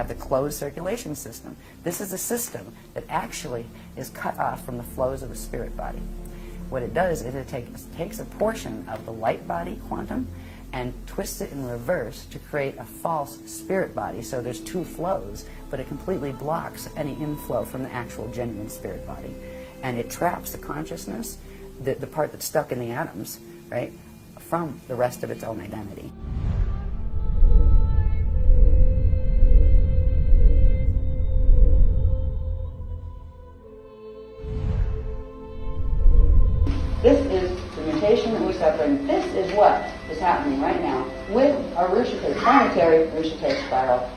have the closed circulation system. This is a system that actually is cut off from the flows of the spirit body. What it does is it takes a portion of the light body quantum and twists it in reverse to create a false spirit body. So there's two flows, but it completely blocks any inflow from the actual genuine spirit body. And it traps the consciousness, the part that's stuck in the atoms, right, from the rest of its own identity. This is the mutation that we're suffering. This is what is happening right now with our planetary Richete spiral.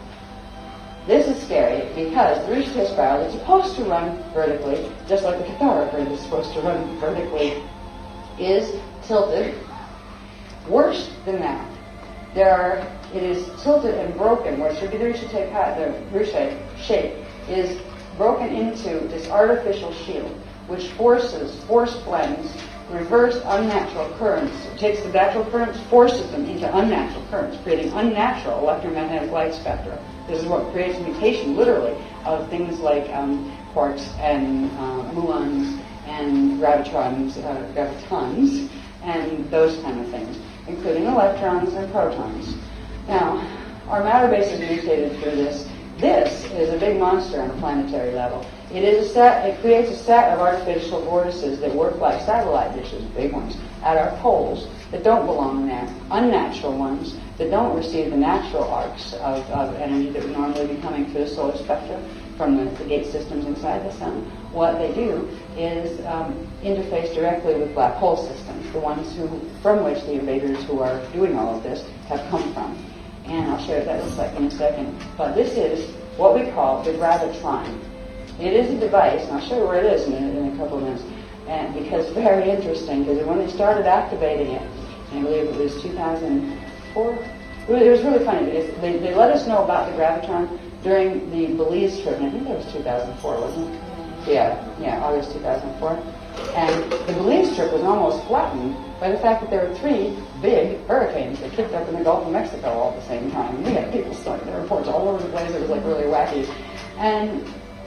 This is scary because the Richete spiral is supposed to run vertically, just like the Cathara grid is supposed to run vertically, is tilted. Worse than that, it is tilted and broken, where it should be the Richete shape, is broken into this artificial shield, which force blends reverse unnatural currents. It takes the natural currents, forces them into unnatural currents, creating unnatural electromagnetic light spectra. This is what creates mutation, literally, of things like quarks and muons and gravitons, and those kind of things, including electrons and protons. Now, our matter base is mutated through this. This is a big monster on a planetary level. It creates a set of artificial vortices that work like satellite dishes, big ones, at our poles that don't belong there, unnatural ones that don't receive the natural arcs of energy that would normally be coming through the solar spectrum from the gate systems inside the sun. What they do is interface directly with black hole systems, the ones from which the invaders who are doing all of this have come from. And I'll show you what that looks like in a second. But this is what we call the Gravitron. It is a device, and I'll show you where it is in a couple of minutes, and because it's very interesting, because when they started activating it, I believe it was 2004, it was really funny. They let us know about the Gravitron during the Belize trip, and I think that was 2004, wasn't it? Yeah, August 2004. And the Belize trip was almost flattened by the fact that there were 3 big hurricanes that kicked up in the Gulf of Mexico all at the same time. We had people starting their reports all over the place. It was like really wacky. And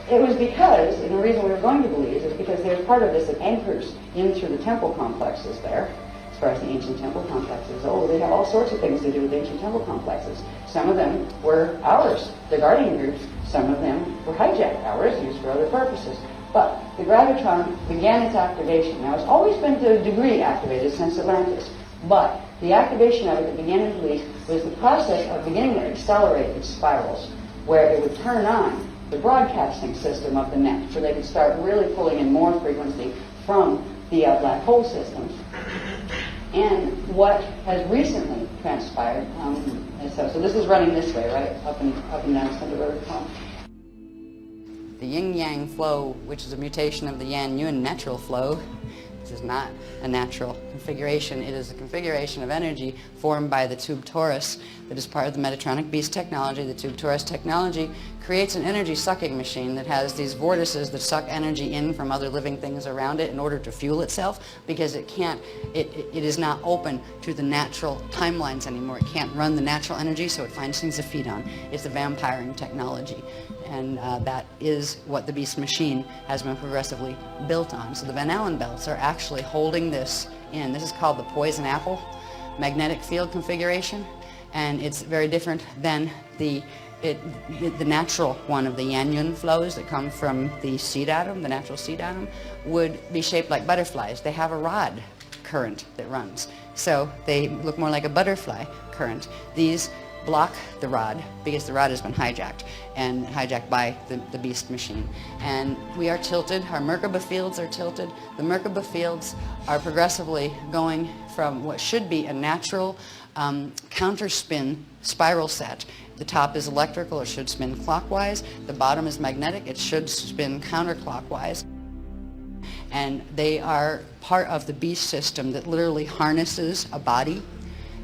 it was because, and the reason we were going to Belize is because there's part of this that anchors in through the temple complexes there, as far as the ancient temple complexes. Oh, they have all sorts of things to do with ancient temple complexes. Some of them were ours, the guardian groups. Some of them were hijacked, ours, used for other purposes. But the Gravitron began its activation. Now, it's always been to a degree activated since Atlantis, but the activation of it that began in Belize was the process of beginning to accelerate its spirals, where it would turn on the broadcasting system of the net, so they could start really pulling in more frequency from the black hole systems. And what has recently transpired, so this is running this way, right, up and down center vertical. The yin-yang flow, which is a mutation of the yan-yun natural flow, which is not a natural configuration. It is a configuration of energy formed by the tube torus that is part of the Metatronic beast technology. The tube torus technology creates an energy sucking machine that has these vortices that suck energy in from other living things around it in order to fuel itself, because it is not open to the natural timelines anymore. It can't run the natural energy, so it finds things to feed on. It's the vampiring technology. And that is what the beast machine has been progressively built on. So the Van Allen belts are actually holding this in. This is called the poison apple magnetic field configuration, and it's very different than the natural one of the yan-yun flows that come from the seed atom. The natural seed atom would be shaped like butterflies. They have a rod current that runs, so they look more like a butterfly current. These block the rod because the rod has been hijacked by the beast machine. And we are tilted. Our Merkaba fields are tilted. The Merkaba fields are progressively going from what should be a natural counterspin spiral set. The top is electrical, it should spin clockwise. The bottom is magnetic, it should spin counterclockwise. And they are part of the beast system that literally harnesses a body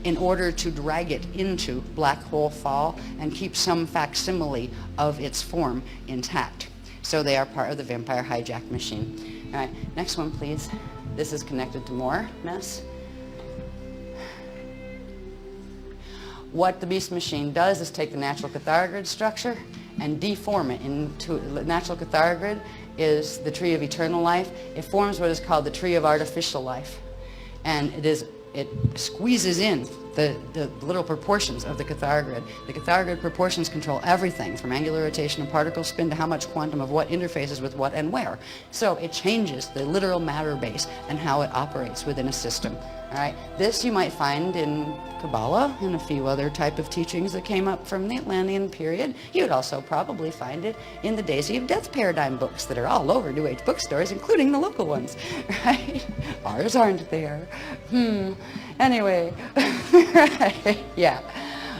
in order to drag it into black hole fall and keep some facsimile of its form intact. So they are part of the vampire hijack machine. All right, next one, please. This is connected to more mess. What the beast machine does is take the natural Cathara grid structure and deform it into the natural Cathara grid is the tree of eternal life. It forms what is called the tree of artificial life. And it squeezes in the little proportions of the Cathara grid. The Cathara grid proportions control everything from angular rotation and particle spin to how much quantum of what interfaces with what and where. So it changes the literal matter base and how it operates within a system. All right, this you might find in Kabbalah and a few other type of teachings that came up from the Atlantean period. You'd also probably find it in the Daisy of Death paradigm books that are all over New Age bookstores, including the local ones, right? Ours aren't there. Anyway, right, yeah.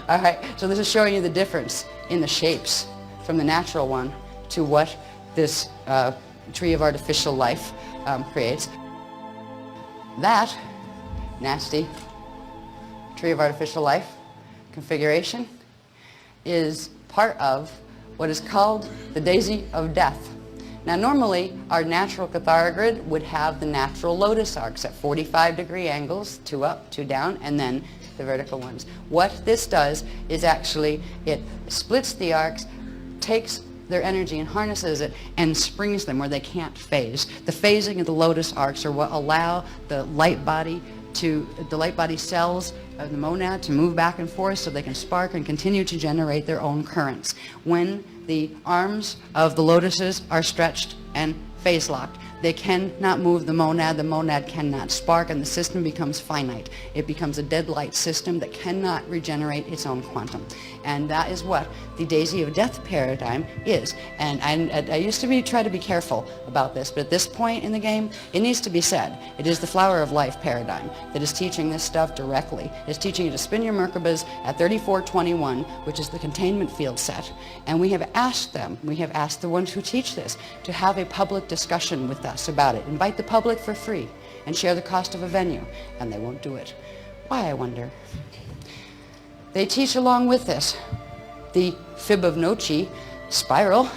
All right, so this is showing you the difference in the shapes from the natural one to what this tree of artificial life creates. That nasty tree of artificial life configuration is part of what is called the Daisy of Death. Now normally our natural Cathara grid would have the natural lotus arcs at 45-degree angles, 2 up, 2 down, and then the vertical ones. What this does is actually it splits the arcs, takes their energy and harnesses it and springs them where they can't phase. The phasing of the lotus arcs are what allow the light body cells of the monad to move back and forth so they can spark and continue to generate their own currents. When the arms of the lotuses are stretched and phase locked, they cannot move the monad cannot spark, and the system becomes finite. It becomes a dead light system that cannot regenerate its own quantum. And that is what the Daisy of Death paradigm is. And I used to try to be careful about this, but at this point in the game, it needs to be said. It is the Flower of Life paradigm that is teaching this stuff directly. It's teaching you to spin your Merkabahs at 3421, which is the containment field set. And we have asked the ones who teach this, to have a public discussion with us about it. Invite the public for free and share the cost of a venue. And they won't do it. Why, I wonder? They teach along with this the Fibonacci spiral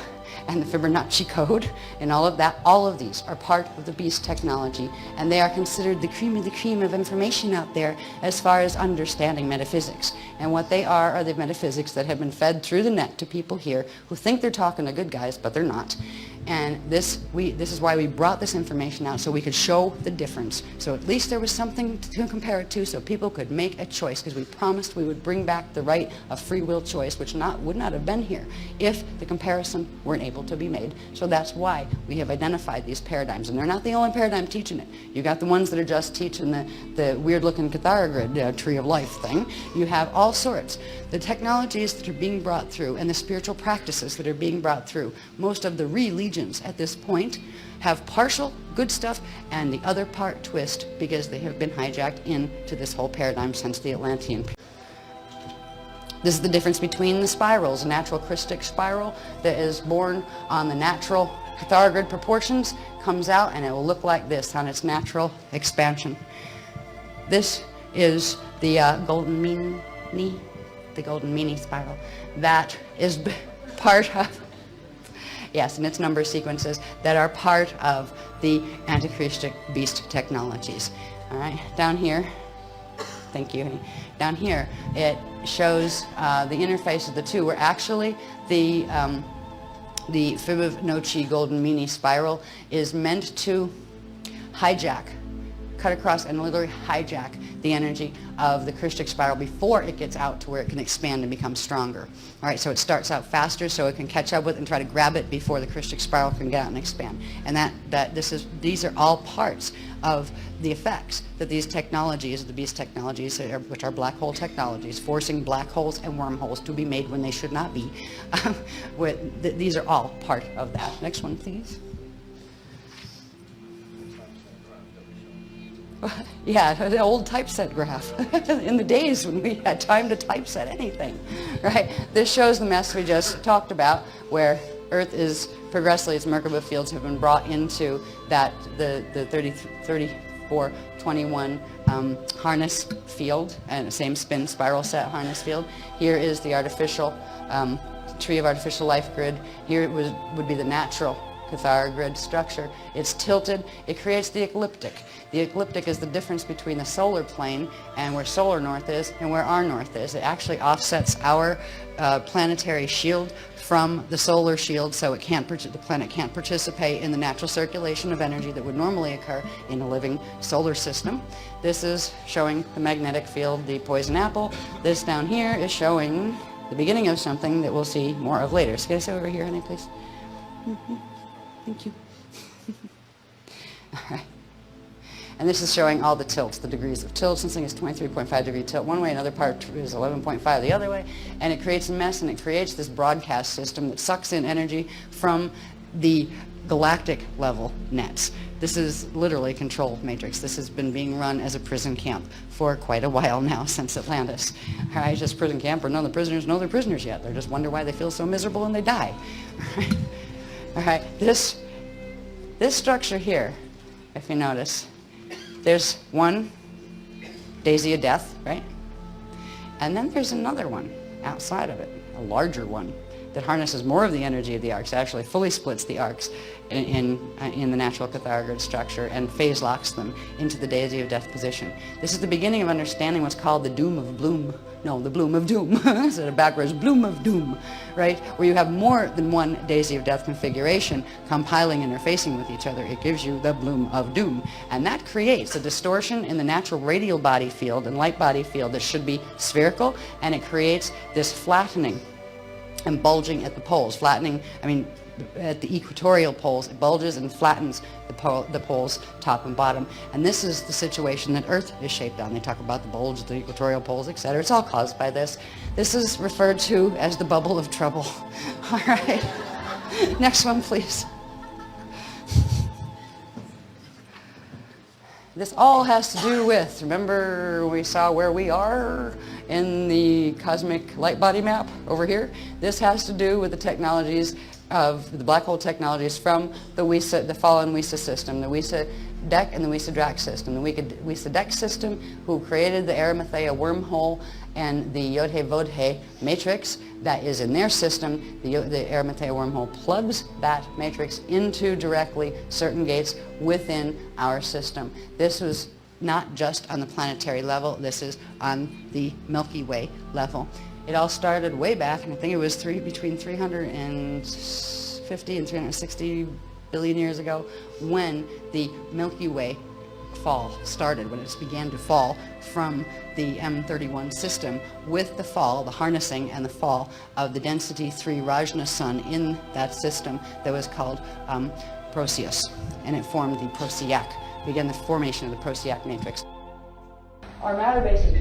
and the Fibonacci code and all of that. All of these are part of the BEAST technology, and they are considered the cream of information out there as far as understanding metaphysics. And what they are the metaphysics that have been fed through the net to people here who think they're talking to good guys, but they're not. And this is why we brought this information out, so we could show the difference. So at least there was something to compare it to, so people could make a choice, because we promised we would bring back the right of free will choice, which would not have been here if the comparison weren't able to be made. So that's why we have identified these paradigms. And they're not the only paradigm teaching it. You got the ones that are just teaching the weird-looking Cathara grid, tree of life thing. You have all sorts. The technologies that are being brought through and the spiritual practices that are being brought through, most of the religions at this point have partial good stuff and the other part twist, because they have been hijacked into this whole paradigm since the Atlantean period. This is the difference between the spirals. A natural crystic spiral that is born on the natural Cathara grid proportions comes out and it will look like this on its natural expansion. This is the golden meanie spiral. That is part of, yes, and its number sequences that are part of the antichristic beast technologies. All right, down here, thank you, honey. Down here, it shows the interface of the two, where actually the Fibonacci golden meanie spiral is meant to hijack, cut across and literally hijack the energy of the Christic spiral before it gets out to where it can expand and become stronger. All right, so it starts out faster so it can catch up with and try to grab it before the Christic spiral can get out and expand. And these are all parts of the effects that these technologies, the BEAST technologies, which are black hole technologies, forcing black holes and wormholes to be made when they should not be. These are all part of that. Next one, please. Yeah, the old typeset graph in the days when we had time to typeset anything, right? This shows the mess we just talked about, where Earth is progressively, its Merkaba fields have been brought into that the 3421 harness field, and the same spin spiral set harness field. Here is the artificial tree of artificial life grid. Here would be the natural Cathara structure. It's tilted. It creates the ecliptic. The ecliptic is the difference between the solar plane and where solar north is and where our north is. It actually offsets our planetary shield from the solar shield, so it can't, the planet can't participate in the natural circulation of energy that would normally occur in a living solar system. This is showing the magnetic field, the poison apple. This down here is showing the beginning of something that we'll see more of later. So get us over here, honey, please. Thank you. All right. And this is showing all the tilts, the degrees of tilt. Something is 23.5 degree tilt one way, another part is 11.5 the other way, and it creates a mess, and it creates this broadcast system that sucks in energy from the galactic level nets. This is literally a control matrix. This has been being run as a prison camp for quite a while now, since Atlantis. All right, just prison camp, or none of the prisoners know they're prisoners yet. They just wonder why they feel so miserable and they die. All right, this structure here, if you notice, there's one daisy of death, right? And then there's another one outside of it, a larger one that harnesses more of the energy of the arcs, actually fully splits the arcs in the natural Cathara structure and phase locks them into the daisy of death position. This is the beginning of understanding what's called the doom of bloom. No, the bloom of doom. Instead of backwards, bloom of doom, right? Where you have more than one daisy of death configuration compiling and interfacing with each other. It gives you the bloom of doom. And that creates a distortion in the natural radial body field and light body field that should be spherical, and it creates this flattening and bulging at the poles. Flattening, I mean, at the equatorial poles, it bulges and flattens the poles top and bottom. And this is the situation that Earth is shaped on. They talk about the bulge, the equatorial poles, etc. It's all caused by this. This is referred to as the bubble of trouble. All right. Next one, please. This all has to do with, remember we saw where we are in the cosmic light body map over here? This has to do with the technologies of the black hole technologies from the fallen WISA system, the WISA DEC and the WISA DRAC system. The WISA DEC system, who created the Arimathea wormhole and the Yod-He-Vod-He matrix that is in their system. The Arimathea wormhole plugs that matrix into directly certain gates within our system. This was not just on the planetary level, this is on the Milky Way level. It all started way back, and I think it was between 350 and 360 billion years ago, when the Milky Way fall started, when it began to fall from the M31 system, with the fall, the harnessing and the fall of the density 3 Rajna sun in that system that was called Proteus, and it formed the Procyon, began the formation of the Procyon matrix. Our matter base is